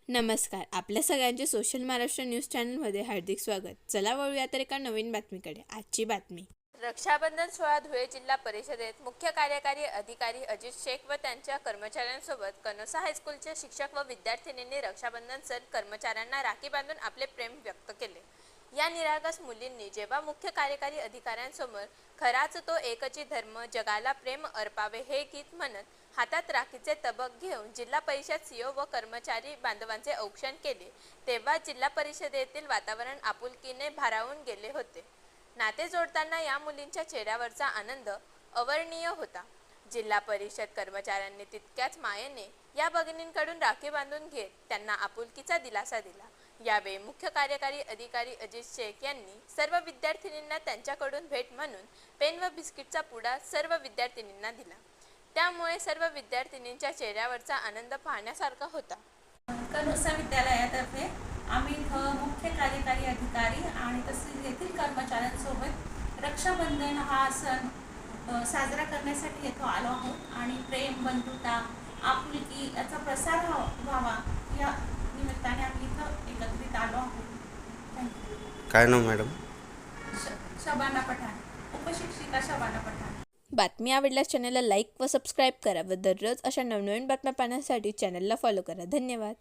नमस्कार. आपल्या सगळ्यांचे सोशल महाराष्ट्र न्यूज चॅनलमध्ये हार्दिक स्वागत. चला वळूया तर एका नवीन बातमीकडे. आजची बातमी. रक्षाबंधन सोहळा धुळे जिल्हा परिषदेत मुख्य कार्यकारी अधिकारी अजित शेख व त्यांच्या कर्मचाऱ्यांसोबत कनोसा हायस्कूलचे शिक्षक व विद्यार्थिनींनी रक्षाबंधन सण कर्मचाऱ्यांना राखी बांधून आपले प्रेम व्यक्त केले. या निरागस मुलींनी जेव्हा मुख्य कार्यकारी अधिकाऱ्यांसमोर खराच तो एकची धर्म जगाला प्रेम अर्पावे हे गीत म्हणत हातात राखीचे तबक घेऊन जिल्हा परिषद सीओ व कर्मचारी बांधवांचे औक्षण केले, तेव्हा जिल्हा परिषदेतील वातावरण आपुलकीने भारावून गेले होते. नाते जोडताना या मुलींच्या चेहऱ्यावरचा आनंद अवर्णनीय होता. जिल्हा परिषद कर्मचाऱ्यांनी तितक्याच मायेने या भगिनींकडून राखी बांधून घेत त्यांना आपुलकीचा दिलासा दिला. यावेळी मुख्य कार्यकारी अधिकारी अजित शेख यांनी सर्व विद्यार्थिनींना त्यांच्याकडून भेट म्हणून पेन व बिस्किटचा पुडा सर्व विद्यार्थिनींना दिला. त्यामुळे सर्व विद्यार्थिनींच्या चेहऱ्यावरचा आनंद पाहण्यासारखा होता. कनोसा विद्यालयातर्फे आम्ही मुख्य कार्यकारी अधिकारी आणि तसेच येथील कर्मचाऱ्यांसोबत रक्षाबंधन हा सण साजरा करण्यासाठी इथं आलो आहोत आणि प्रेम, बंधुता, आपुलकी याचा प्रसार व्हावा या निमित्ताने आम्ही इथं एकत्रित आलो आहोत. काय नाव मॅडम? शबाना पठाण, उपशिक्षिका शबाना पठाण. बातमी आवडल्यास चॅनलला लाईक व सबस्क्राईब करा व दररोज अशा नवनवीन बातम्या पाहण्यासाठी चॅनलला फॉलो करा. धन्यवाद.